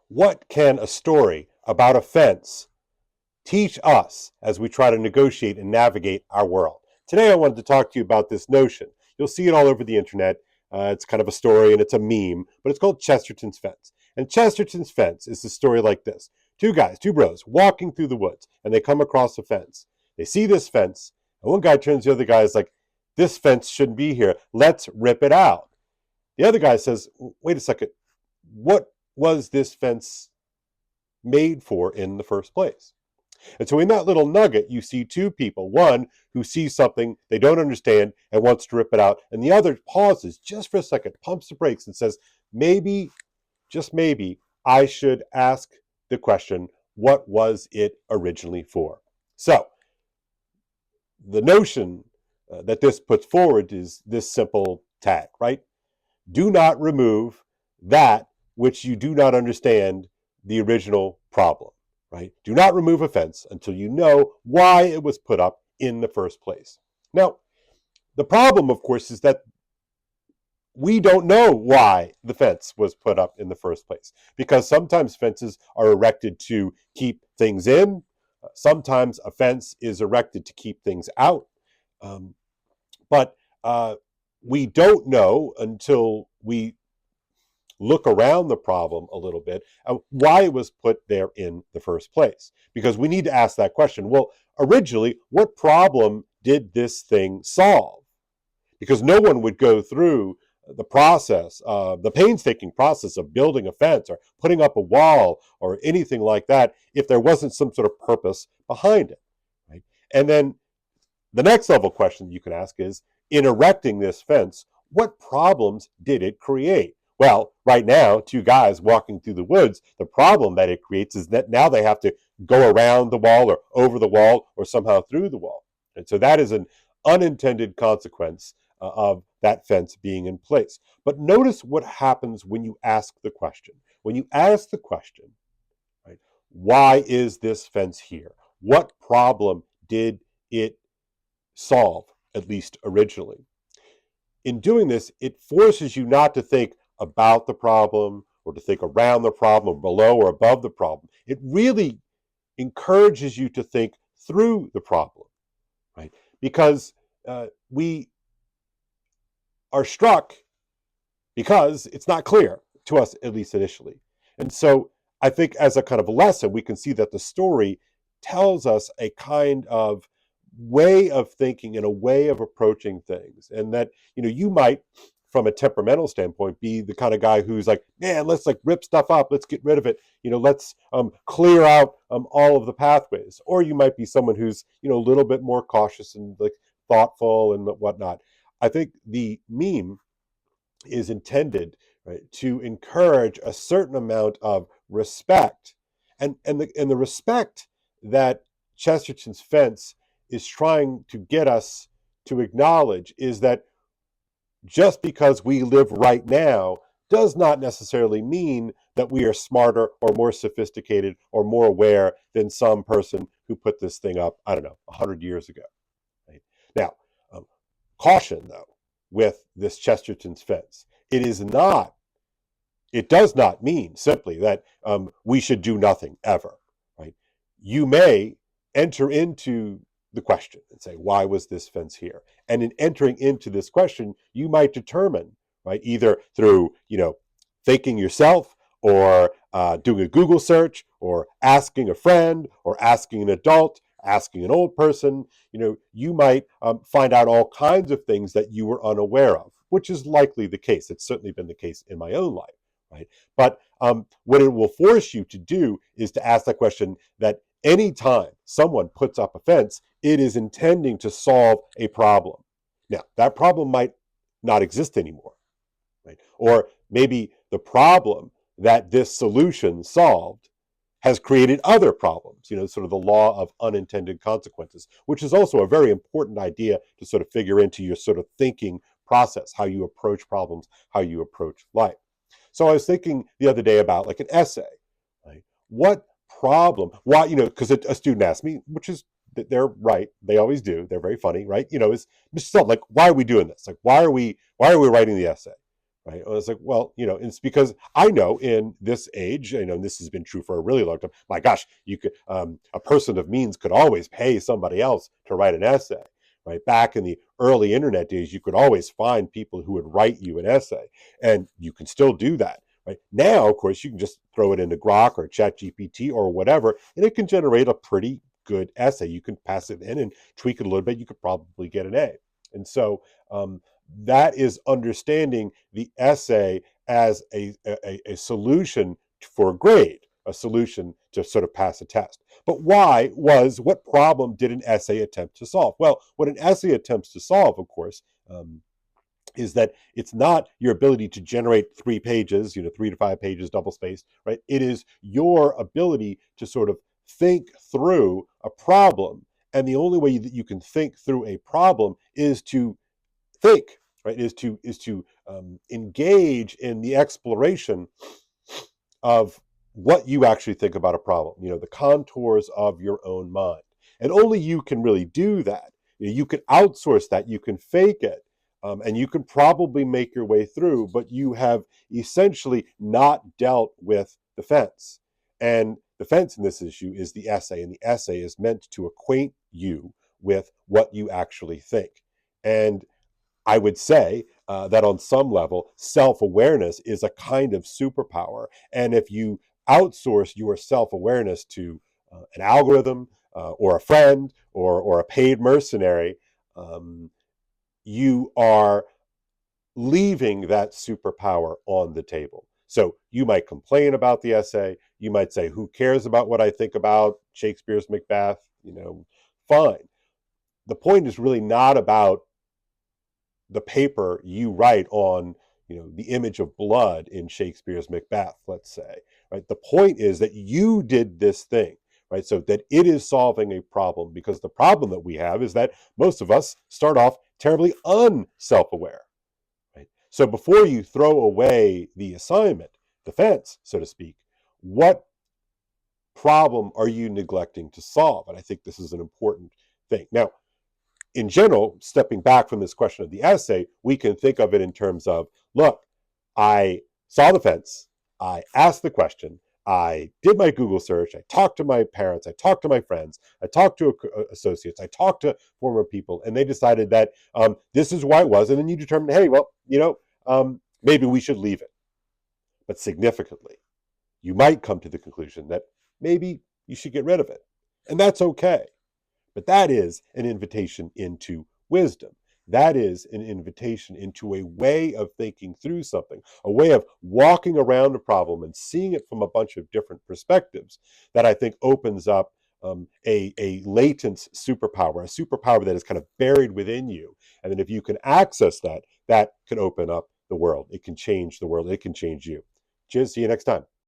What can a story about a fence teach us as we try to negotiate and navigate our world? Today, I wanted to talk to you about this notion. You'll see it all over the internet. It's kind of a story and it's a meme, but it's called Chesterton's Fence. And Chesterton's Fence is a story like this. Two guys, two bros, walking through the woods, and they come across a fence. They see this fence, and one guy turns to the other guy, is like, this fence shouldn't be here. Let's rip it out. The other guy says, wait a second, what was this fence made for in the first place? And so in that little nugget, you see two people, one who sees something they don't understand and wants to rip it out, and the other pauses just for a second, pumps the brakes and says, maybe, just maybe, I should ask the question, what was it originally for? So the notion that this puts forward is this simple tag, right? Do not remove that which you do not understand the original problem, right? Do not remove a fence until you know why it was put up in the first place. Now, the problem, of course, is that we don't know why the fence was put up in the first place, because sometimes fences are erected to keep things in. Sometimes a fence is erected to keep things out. But we don't know until we look around the problem a little bit why it was put there in the first place. Because we need to ask that question. Well, originally, what problem did this thing solve? Because no one would go through the process, the painstaking process of building a fence or putting up a wall or anything like that if there wasn't some sort of purpose behind it, right? And then the next level question you can ask is, in erecting this fence, what problems did it create? Well, right now, two guys walking through the woods, the problem that it creates is that now they have to go around the wall or over the wall or somehow through the wall. And so that is an unintended consequence of that fence being in place. But notice what happens when you ask the question. When you ask the question, right, why is this fence here? What problem did it solve, at least originally? In doing this, it forces you not to think about the problem or to think around the problem or below or above the problem. It really encourages you to think through the problem, right? Because we are struck because it's not clear to us, at least initially. And so I think as a kind of a lesson, we can see that the story tells us a kind of way of thinking and a way of approaching things. And that, you might, from a temperamental standpoint, be the kind of guy who's like, man, let's like rip stuff up. Let's get rid of it. Let's clear out all of the pathways. Or you might be someone who's, a little bit more cautious and like thoughtful and whatnot. I think the meme is intended, right, to encourage a certain amount of respect, and the respect that Chesterton's Fence is trying to get us to acknowledge is that just because we live right now does not necessarily mean that we are smarter or more sophisticated or more aware than some person who put this thing up, I don't know, 100 years ago. Right? Now, caution, though, with this Chesterton's Fence. It does not mean simply that we should do nothing ever, right? You may enter into the question and say, why was this fence here? And in entering into this question, you might determine, right, either through, thinking yourself or doing a Google search or asking a friend or asking an adult, asking an old person, you might find out all kinds of things that you were unaware of, which is likely the case. It's certainly been the case in my own life, right? But what it will force you to do is to ask the question that anytime someone puts up a fence, it is intending to solve a problem. Now, that problem might not exist anymore, right? Or maybe the problem that this solution solved has created other problems, sort of the law of unintended consequences, which is also a very important idea to sort of figure into your sort of thinking process, how you approach problems, how you approach life. So I was thinking the other day about like an essay, right? What problem, why, because a student asked me, which is, they're right, they always do, they're very funny, right? Is Mr. Salt, like, why are we doing this? Like, why are we writing the essay, right? I was like, well, it's because I know in this age, and this has been true for a really long time. My gosh, you could a person of means could always pay somebody else to write an essay, right? Back in the early internet days, you could always find people who would write you an essay, and you can still do that. Right now, of course, you can just throw it into Grok or ChatGPT or whatever, and it can generate a pretty good essay. You can pass it in and tweak it a little bit. You could probably get an A. And so that is understanding the essay as a solution for a grade, a solution to sort of pass a test. But what problem did an essay attempt to solve? Well, what an essay attempts to solve, of course, is that it's not your ability to generate 3 pages, 3 to 5 pages, double spaced, right? It is your ability to sort of think through a problem. And the only way that you can think through a problem is to think, right? Is to engage in the exploration of what you actually think about a problem, the contours of your own mind. And only you can really do that. You can outsource that, you can fake it, and you can probably make your way through, but you have essentially not dealt with the fence. And the fence in this issue is the essay, and the essay is meant to acquaint you with what you actually think. And I would say that on some level, self awareness is a kind of superpower. And if you outsource your self awareness to an algorithm or a friend or a paid mercenary, um, you are leaving that superpower on the table. So you might complain about the essay. You might say, who cares about what I think about Shakespeare's Macbeth? Fine. The point is really not about the paper you write on the image of blood in Shakespeare's Macbeth, let's say, right? The point is that you did this thing, right? So that it is solving a problem, because the problem that we have is that most of us start off terribly unself-aware, right? So before you throw away the assignment, the fence, so to speak, what problem are you neglecting to solve? And I think this is an important thing. Now, in general, stepping back from this question of the essay, we can think of it in terms of, look, I saw the fence, I asked the question, I did my Google search, I talked to my parents, I talked to my friends, I talked to associates, I talked to former people, and they decided that this is why it was. And then you determine, hey, well, maybe we should leave it. But significantly, you might come to the conclusion that maybe you should get rid of it. And that's okay. But that is an invitation into wisdom. That is an invitation into a way of thinking through something, a way of walking around a problem and seeing it from a bunch of different perspectives that I think opens up a latent superpower, a superpower that is kind of buried within you. And then if you can access that, that can open up the world. It can change the world. It can change you. Cheers. See you next time.